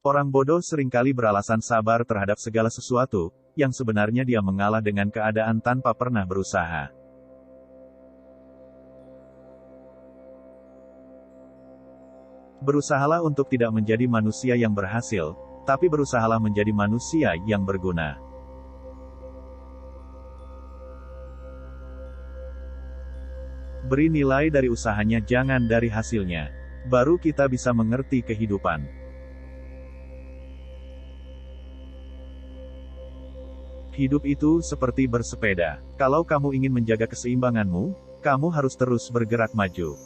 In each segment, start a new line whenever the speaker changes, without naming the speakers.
Orang bodoh seringkali beralasan sabar terhadap segala sesuatu, yang sebenarnya dia mengalah dengan keadaan tanpa pernah berusaha. Berusahalah untuk tidak menjadi manusia yang berhasil, tapi berusahalah menjadi manusia yang berguna. Beri nilai dari usahanya, jangan dari hasilnya. Baru kita bisa mengerti kehidupan. Hidup itu seperti bersepeda. Kalau kamu ingin menjaga keseimbanganmu, kamu harus terus bergerak maju.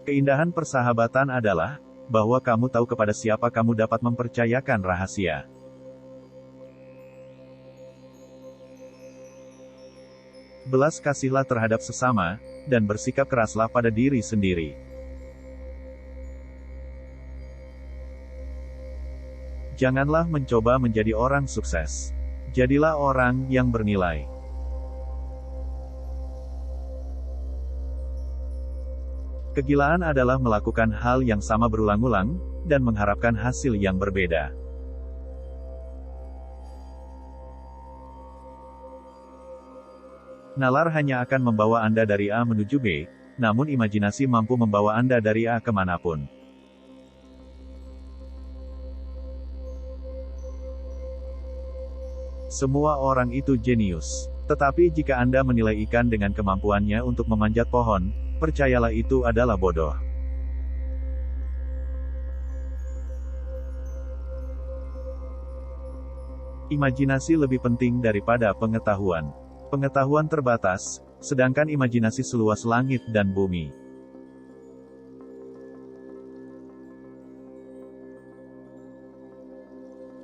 Keindahan persahabatan adalah bahwa kamu tahu kepada siapa kamu dapat mempercayakan rahasia. Belas kasihlah terhadap sesama, dan bersikap keraslah pada diri sendiri. Janganlah mencoba menjadi orang sukses. Jadilah orang yang bernilai. Kegilaan adalah melakukan hal yang sama berulang-ulang, dan mengharapkan hasil yang berbeda. Nalar hanya akan membawa Anda dari A menuju B, namun imajinasi mampu membawa Anda dari A kemanapun. Semua orang itu jenius. Tetapi jika Anda menilai ikan dengan kemampuannya untuk memanjat pohon, percayalah itu adalah bodoh. Imajinasi lebih penting daripada pengetahuan. Pengetahuan terbatas, sedangkan imajinasi seluas langit dan bumi.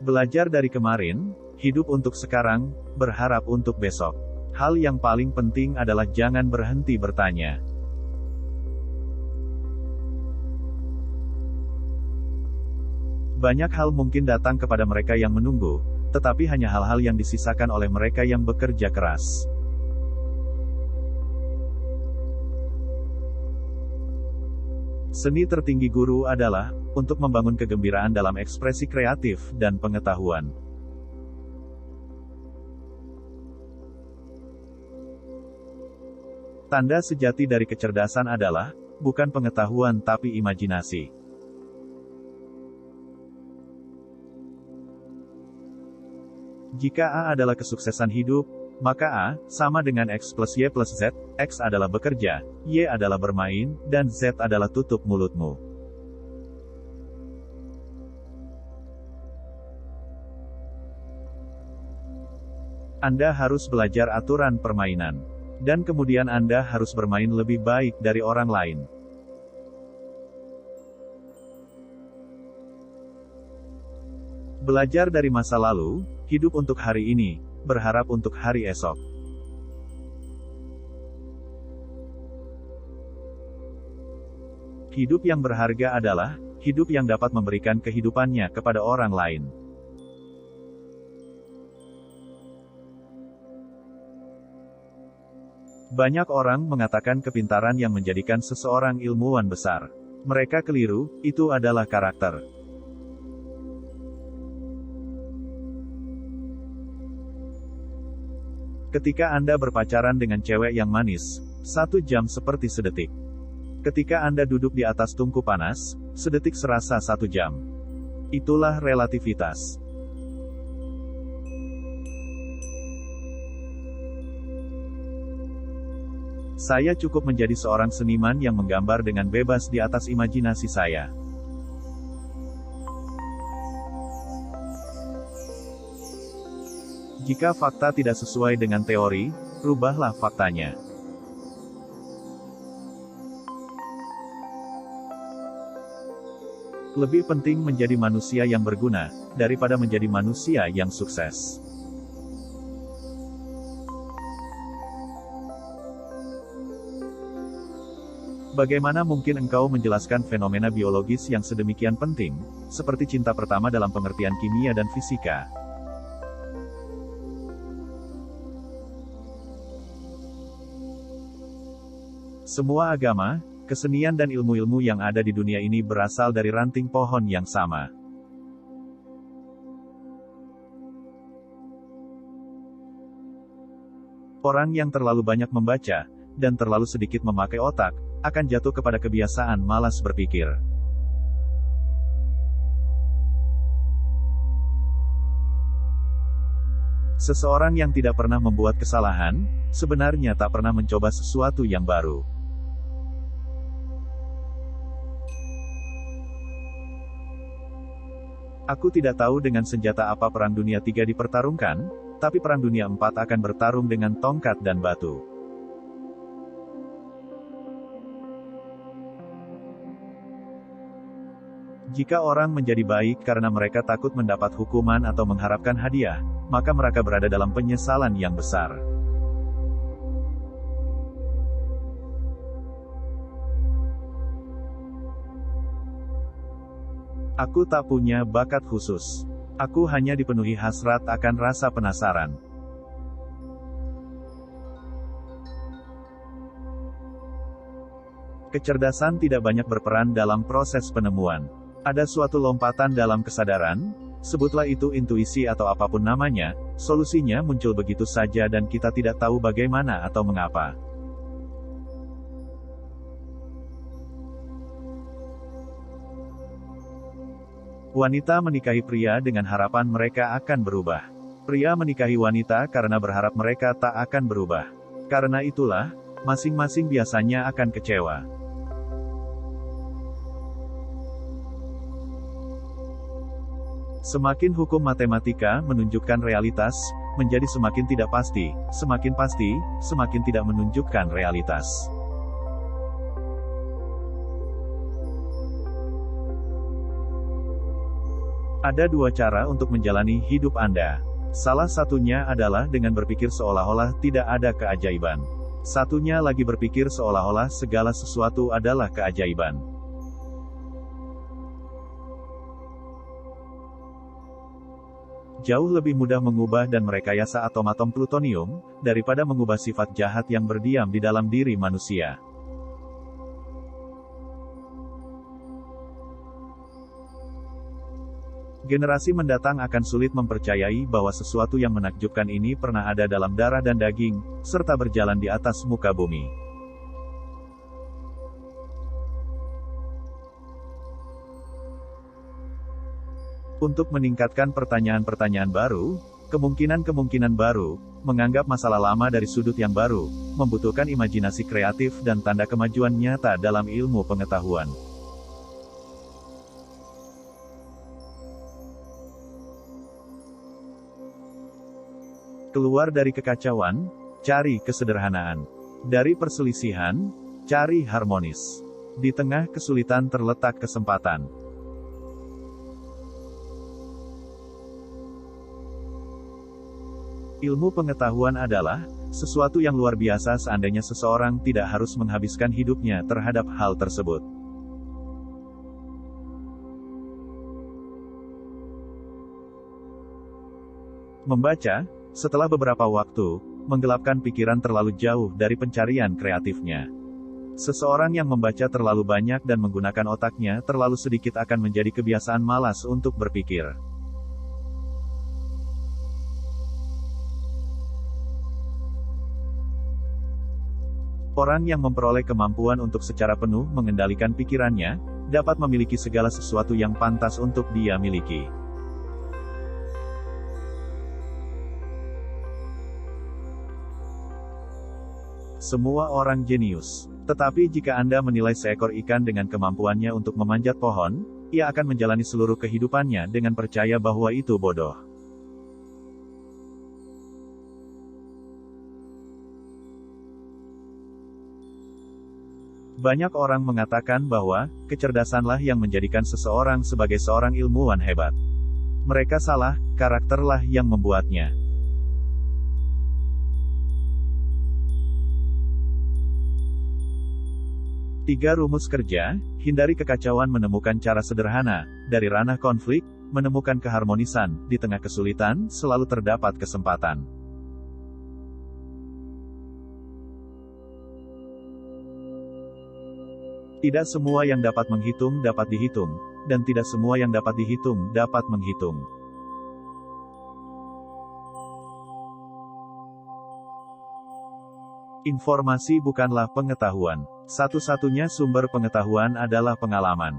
Belajar dari kemarin, hidup untuk sekarang, berharap untuk besok. Hal yang paling penting adalah jangan berhenti bertanya. Banyak hal mungkin datang kepada mereka yang menunggu, tetapi hanya hal-hal yang disisakan oleh mereka yang bekerja keras. Seni tertinggi guru adalah untuk membangun kegembiraan dalam ekspresi kreatif dan pengetahuan. Tanda sejati dari kecerdasan adalah bukan pengetahuan tapi imajinasi. Jika A adalah kesuksesan hidup, maka A sama dengan X plus Y plus Z. X adalah bekerja, Y adalah bermain, dan Z adalah tutup mulutmu. Anda harus belajar aturan permainan. Dan kemudian Anda harus bermain lebih baik dari orang lain. Belajar dari masa lalu, hidup untuk hari ini, berharap untuk hari esok. Hidup yang berharga adalah hidup yang dapat memberikan kehidupannya kepada orang lain. Banyak orang mengatakan kepintaran yang menjadikan seseorang ilmuwan besar. Mereka keliru, itu adalah karakter. Ketika Anda berpacaran dengan cewek yang manis, 1 jam seperti sedetik. Ketika Anda duduk di atas tungku panas, sedetik serasa 1 jam. Itulah relativitas. Saya cukup menjadi seorang seniman yang menggambar dengan bebas di atas imajinasi saya. Jika fakta tidak sesuai dengan teori, rubahlah faktanya. Lebih penting menjadi manusia yang berguna, daripada menjadi manusia yang sukses. Bagaimana mungkin engkau menjelaskan fenomena biologis yang sedemikian penting, seperti cinta pertama dalam pengertian kimia dan fisika? Semua agama, Kesenian dan ilmu-ilmu yang ada di dunia ini berasal dari ranting pohon yang sama. Orang yang terlalu banyak membaca, dan terlalu sedikit memakai otak, akan jatuh kepada kebiasaan malas berpikir. Seseorang yang tidak pernah membuat kesalahan, sebenarnya tak pernah mencoba sesuatu yang baru. Aku tidak tahu dengan senjata apa Perang Dunia III dipertarungkan, tapi Perang Dunia IV akan bertarung dengan tongkat dan batu. Jika orang menjadi baik karena mereka takut mendapat hukuman atau mengharapkan hadiah, maka mereka berada dalam penyesalan yang besar. Aku tak punya bakat khusus. Aku hanya dipenuhi hasrat akan rasa penasaran. Kecerdasan tidak banyak berperan dalam proses penemuan. Ada suatu lompatan dalam kesadaran, sebutlah itu intuisi atau apapun namanya, solusinya muncul begitu saja dan kita tidak tahu bagaimana atau mengapa. Wanita menikahi pria dengan harapan mereka akan berubah. Pria menikahi wanita karena berharap mereka tak akan berubah. Karena itulah, masing-masing biasanya akan kecewa. Semakin hukum matematika menunjukkan realitas, menjadi semakin tidak pasti, semakin tidak menunjukkan realitas. Ada dua cara untuk menjalani hidup Anda. Salah satunya adalah dengan berpikir seolah-olah tidak ada keajaiban. Satunya lagi berpikir seolah-olah segala sesuatu adalah keajaiban. Jauh lebih mudah mengubah dan merekayasa atom-atom plutonium, daripada mengubah sifat jahat yang berdiam di dalam diri manusia. Generasi mendatang akan sulit mempercayai bahwa sesuatu yang menakjubkan ini pernah ada dalam darah dan daging, serta berjalan di atas muka bumi. Untuk meningkatkan pertanyaan-pertanyaan baru, kemungkinan-kemungkinan baru, menganggap masalah lama dari sudut yang baru, membutuhkan imajinasi kreatif dan tanda kemajuan nyata dalam ilmu pengetahuan. Keluar dari kekacauan, cari kesederhanaan. Dari perselisihan, cari harmonis. Di tengah kesulitan terletak kesempatan. Ilmu pengetahuan adalah sesuatu yang luar biasa seandainya seseorang tidak harus menghabiskan hidupnya terhadap hal tersebut. Membaca, setelah beberapa waktu, menggelapkan pikiran terlalu jauh dari pencarian kreatifnya. Seseorang yang membaca terlalu banyak dan menggunakan otaknya terlalu sedikit akan menjadi kebiasaan malas untuk berpikir. Orang yang memperoleh kemampuan untuk secara penuh mengendalikan pikirannya, dapat memiliki segala sesuatu yang pantas untuk dia miliki. Semua orang jenius. Tetapi jika Anda menilai seekor ikan dengan kemampuannya untuk memanjat pohon, ia akan menjalani seluruh kehidupannya dengan percaya bahwa itu bodoh. Banyak orang mengatakan bahwa kecerdasanlah yang menjadikan seseorang sebagai seorang ilmuwan hebat. Mereka salah, karakterlah yang membuatnya. Tiga rumus kerja, hindari kekacauan, menemukan cara sederhana, dari ranah konflik, menemukan keharmonisan, di tengah kesulitan, selalu terdapat kesempatan. Tidak semua yang dapat menghitung dapat dihitung, dan tidak semua yang dapat dihitung dapat menghitung. Informasi bukanlah pengetahuan. Satu-satunya sumber pengetahuan adalah pengalaman.